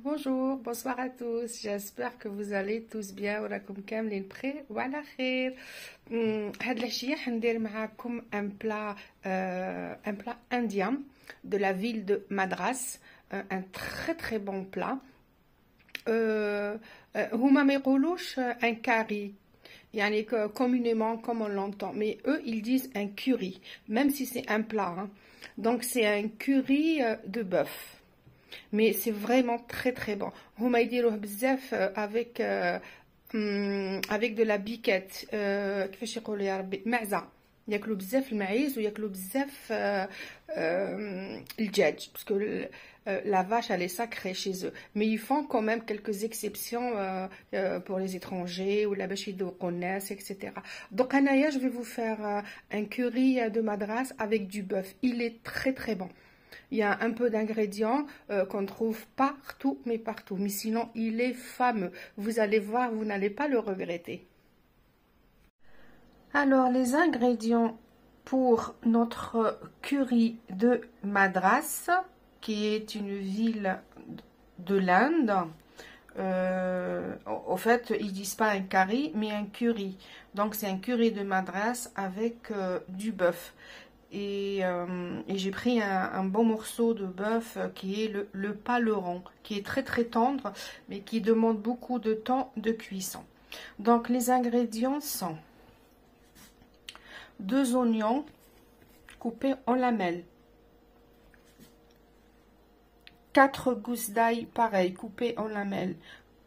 Bonjour, bonsoir à tous. J'espère que vous allez tous bien. وراكم كاملين بخير وعلى خير. هاد العشية حندير معاكم un plat indien de la ville de Madras, un très très bon plat. هما ما يقولوش un curry. يعني communément comme on l'entend, mais eux ils disent un curry, même si c'est un plat, hein. Donc c'est un curry de bœuf. Mais c'est vraiment très très bon. هما يديروه بزاف avec de la biquette. كيفاش يقولوا يا ربي معزة. ياكلوا بزاف المعيز وياكلوا بزاف الدجاج parce que la vache elle est sacrée chez eux. Mais ils font quand même quelques exceptions pour les étrangers ou la باش يذوقوا الناس etc. Donc Anaya, je vais vous faire un curry de Madras avec du bœuf. Il est très très bon. Il y a un peu d'ingrédients qu'on trouve partout, mais partout. Mais sinon, il est fameux. Vous allez voir, vous n'allez pas le regretter. Alors, les ingrédients pour notre curry de Madras, qui est une ville de l'Inde. Au fait, ils disent pas un curry, mais un curry. Donc, c'est un curry de Madras avec du bœuf. Et j'ai pris un bon morceau de bœuf qui est le paleron, qui est très très tendre, mais qui demande beaucoup de temps de cuisson. Donc les ingrédients sont 2 oignons coupés en lamelles, 4 gousses d'ail pareil coupées en lamelles.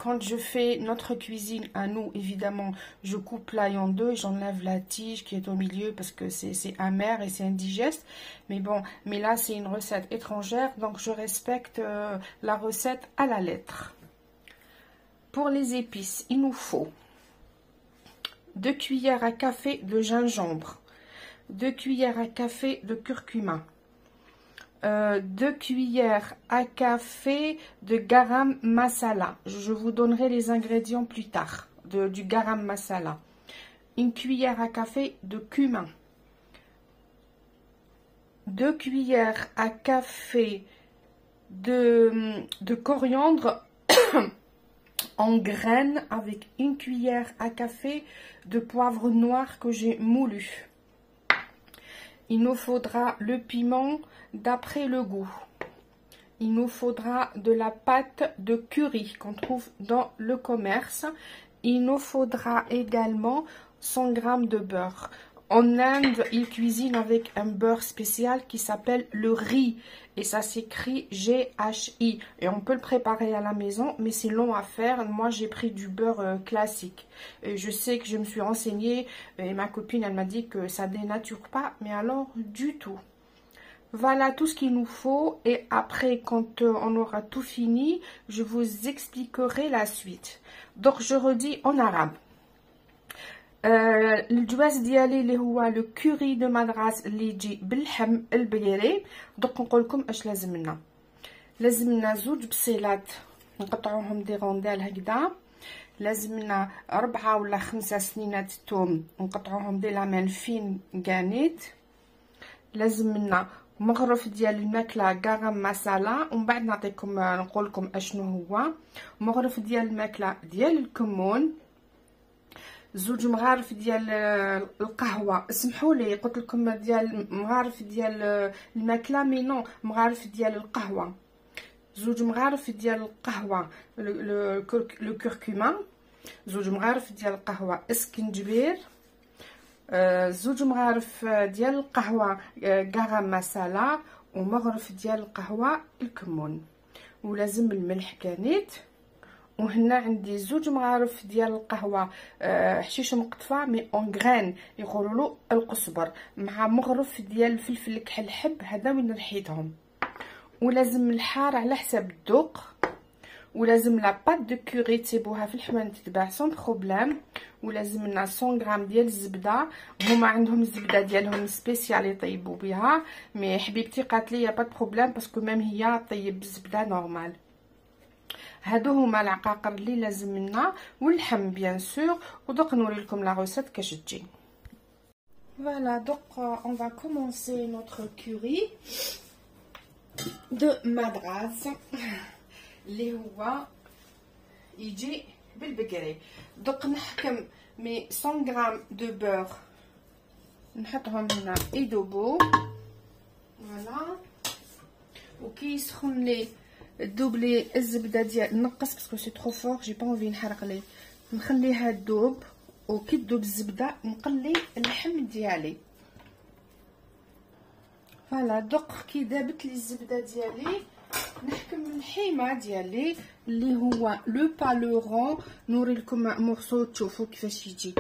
Quand je fais notre cuisine à nous, évidemment, je coupe l'ail en deux et j'enlève la tige qui est au milieu parce que c'est amer et c'est indigeste. Mais bon, mais là, c'est une recette étrangère, donc je respecte la recette à la lettre. Pour les épices, il nous faut 2 cuillères à café de gingembre, 2 cuillères à café de curcuma, 2 cuillères à café de garam masala. Je vous donnerai les ingrédients plus tard du garam masala. 1 cuillère à café de cumin. 2 cuillères à café de coriandre en graines avec 1 cuillère à café de poivre noir que j'ai moulu. Il nous faudra le piment d'après le goût. Il nous faudra de la pâte de curry qu'on trouve dans le commerce. Il nous faudra également 100 g de beurre. En Inde, ils cuisinent avec un beurre spécial qui s'appelle le riz. Et ça s'écrit G-H-I. Et on peut le préparer à la maison, mais c'est long à faire. Moi, j'ai pris du beurre classique. Et je sais que je me suis renseignée et ma copine, elle m'a dit que ça dénature pas. Mais alors, du tout. Voilà tout ce qu'il nous faut. Et après, quand on aura tout fini, je vous expliquerai la suite. Donc, je redis en arabe. الجواز ديالي اللي هو لو كوري دو مدراس اللي يجي باللحم البيري. دوك نقول لكم اش لازمنا. لازمنا 2 بصيلات نقطعوهم دي روندال هكذا. لازمنا 4 ولا 5 سنينات ثوم نقطعوهم دي لامين فين كانيت. لازمنا مغرف ديال الماكله غرام مسالا، ومن بعد نعطيكم نقول لكم اشنو هو. مغرف ديال الماكله ديال الكمون، 2 مغارف ديال القهوه. اسمحوا لي قلت لكم ديال مغارف ديال الماكله، مي نو مغارف ديال القهوه. 2 مغارف ديال القهوه لو كركما، 2 مغارف ديال القهوه اسكنجبير، 2 مغارف ديال القهوه غرام مسالا، ومغرف ديال القهوه الكمون. ولازم الملح كانيت. وهنا عندي 2 مغارف ديال القهوه حشيش مقطفه مي اون غران يقولوا له القزبر، مع مغرف ديال الفلفل الكحل حب، هذا وين رحيتهم. ولازم الحار على حساب الذوق. ولازم لا بات دو كوري تسيبوها في الحوان تتباع سون بروبليم. ولازم لنا 100 غرام ديال الزبده. هما عندهم الزبده ديالهم سبيسيال يطيبوا بها، مي حبيبتي قالت لي با بروبليم باسكو ميم هي طيب بالزبده نورمال. هادو هما العقاقر اللي لازم لنا، واللحم بيان سور. ودوك نوري لكم لا روسيت كاش تجي. Voilà, donc on va commencer notre curry de Madras. اللي هو يجي بالبقري. دوك نحكم مي 100 غرام دو بور نحطهم هنا يذوبوا فوالا. وكي يسخن لي دوبلي الزبده ديال نقص باسكو سي ترو فور جي با انفي نحرق ليه، نخليها تذوب. وكي تذوب الزبده نقلي اللحم ديالي فوالا. دوك كي دابت لي الزبده ديالي نحكم الحيمه ديالي اللي هو لو بالورون. نوري لكم مورسو تشوفوا كيفاش يجي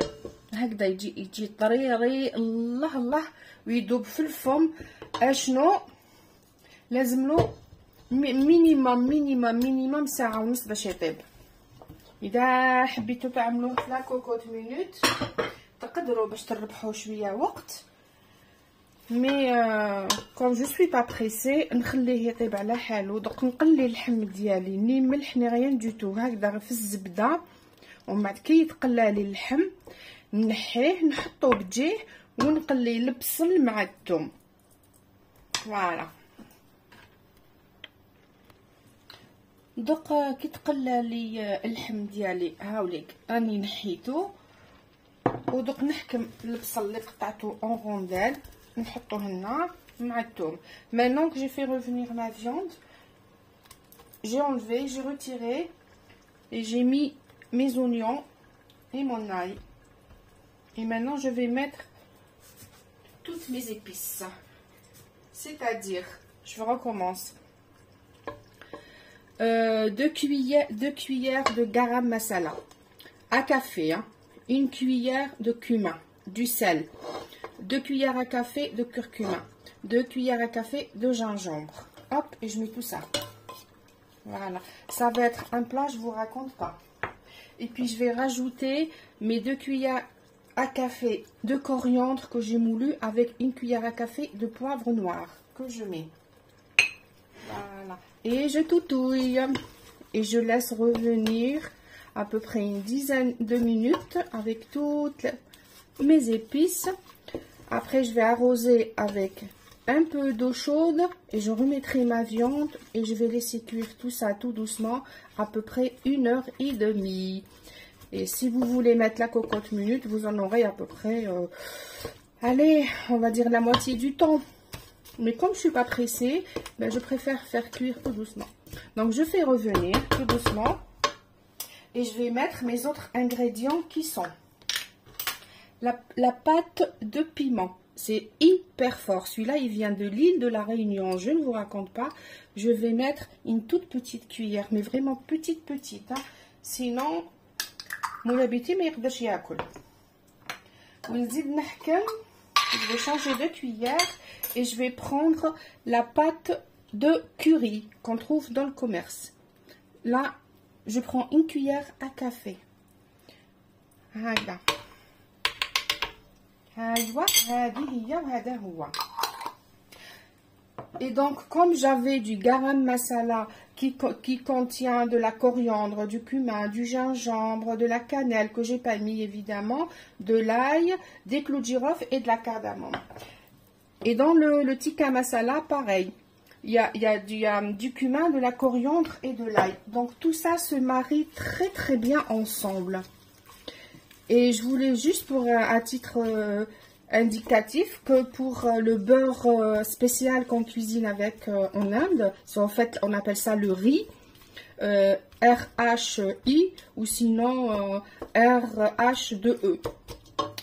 هكذا، يجي طريري الله الله ويذوب في الفم. اشنو لازم له مينيموم ساعه ونص باش يطيب. اذا حبيتو تعملوه في لا كوكوت مينوت تقدروا باش تربحوا شويه وقت. مي كوم جو سوي با بريسي نخليه يطيب على حالو. دوك نقلي اللحم ديالي ني ملح ني غيان دو تو هكذا في الزبده. ومن بعد كي يتقلى لي اللحم نحيه نحطو بجيه ونقلي البصل مع الثوم فوالا. دوك كي تقلى لي اللحم ديالي هاوليك راني نحيتو. ودوك نحكم البصل اللي قطعته اون رونديل نحطو هنا مع الثوم. Maintenant que j'ai fait revenir ma viande, j'ai enlevé, j'ai retiré et j'ai mis mes oignons et mon ail. Et maintenant je vais mettre toutes mes épices. C'est-à-dire, je recommence. 2 cuillères de garam masala à café, hein. 1 cuillère de cumin, du sel, 2 cuillères à café de curcuma, 2 cuillères à café de gingembre. Hop, et je mets tout ça. Voilà, ça va être un plat, je vous raconte pas. Et puis je vais rajouter mes 2 cuillères à café de coriandre que j'ai moulu avec 1 cuillère à café de poivre noir que je mets. Voilà, et je toutouille et je laisse revenir à peu près une dizaine de minutes avec toutes mes épices. Après je vais arroser avec un peu d'eau chaude et je remettrai ma viande et je vais laisser cuire tout ça tout doucement à peu près 1h30. Et si vous voulez mettre la cocotte minute, vous en aurez à peu près allez, on va dire la moitié du temps. Mais comme je suis pas pressée, ben je préfère faire cuire tout doucement. Donc je fais revenir tout doucement et je vais mettre mes autres ingrédients qui sont la pâte de piment. C'est hyper fort. Celui-là, il vient de l'île de la Réunion. Je ne vous raconte pas. Je vais mettre une toute petite cuillère, mais vraiment petite. Hein. Sinon, mon habitude, mais je vais changer de cuillère et je vais prendre la pâte de curry qu'on trouve dans le commerce. Là, je prends 1 cuillère à café. Voilà. Et donc, comme j'avais du garam masala qui contient de la coriandre, du cumin, du gingembre, de la cannelle que j'ai pas mis évidemment, de l'ail, des clous de girofle et de la cardamome. Et dans le tikka masala, pareil. Il y a du cumin, de la coriandre et de l'ail. Donc tout ça se marie très bien ensemble. Et je voulais juste pour à titre indicatif que pour le beurre spécial qu'on cuisine avec en Inde, en fait on appelle ça le riz, RHI ou sinon RH2E.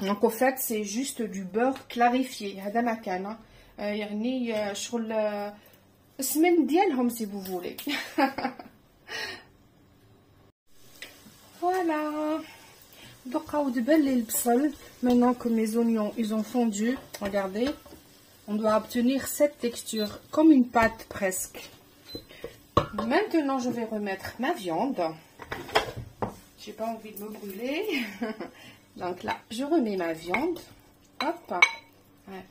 Donc en fait c'est juste du beurre clarifié. هذا ما كان يعني شغل السمن ديالهم si vous voulez. Voilà. Donc, maintenant que mes oignons ils ont fondu, regardez, on doit obtenir cette texture comme une pâte presque. Maintenant, je vais remettre ma viande. J'ai pas envie de me brûler. Donc là, je remets ma viande. Hop. Ouais.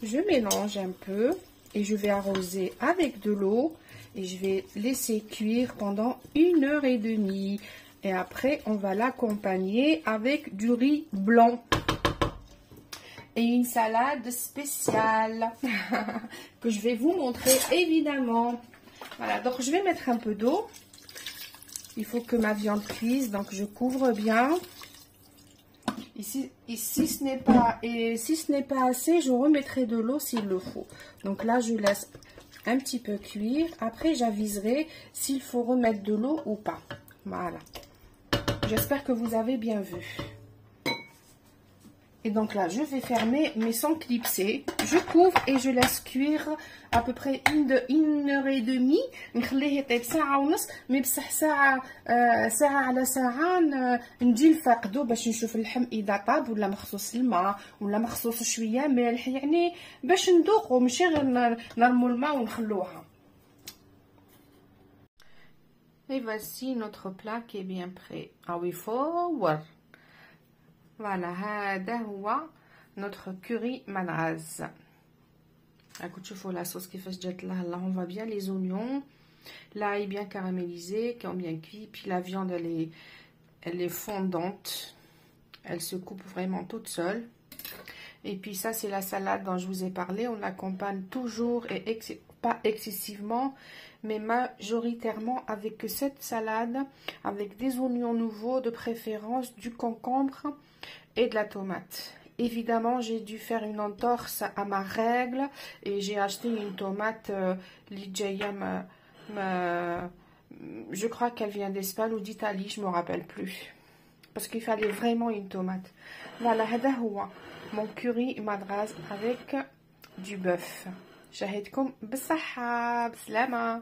Je mélange un peu et je vais arroser avec de l'eau et je vais laisser cuire pendant 1h30. Et après, on va l'accompagner avec du riz blanc et une salade spéciale que je vais vous montrer évidemment. Voilà, donc je vais mettre un peu d'eau. Il faut que ma viande cuise, donc je couvre bien. Ici ce n'est pas, et si ce n'est pas assez, je remettrai de l'eau s'il le faut. Donc là, je laisse un petit peu cuire. Après, j'aviserai s'il faut remettre de l'eau ou pas. Voilà. J'espère que vous avez bien vu. Et donc là, je vais fermer, mais sans clipser. Je couvre et je laisse cuire à peu près une heure et demie. نخليه يطيب ساعة ونص، مي بصح ساعة على ساعة نجي نفقدو باش نشوف اللحم إذا طاب ولا مخصوص الماء ولا مخصوص شوية ملح، يعني باش ندوقو ماشي غير نرمو الماء ونخلوها. Et voici notre plat qui est bien prêt. Ah oui, forward. Voilà, هذا هو notre curry madras. Écoute, je fais la sauce qui fait jet là. Là, on voit bien les oignons. L'ail bien caramélisé, qui ont bien cuit. Puis la viande, elle est fondante. Elle se coupe vraiment toute seule. Et puis ça, c'est la salade dont je vous ai parlé. On l'accompagne toujours et pas excessivement, mais majoritairement avec cette salade, avec des oignons nouveaux, de préférence du concombre et de la tomate. Évidemment, j'ai dû faire une entorse à ma règle et j'ai acheté une tomate je crois qu'elle vient d'Espagne ou d'Italie, je me rappelle plus, parce qu'il fallait vraiment une tomate. Voilà, هذا هو mon curry madras avec du bœuf. شاهدكم بالصحة بسلامة.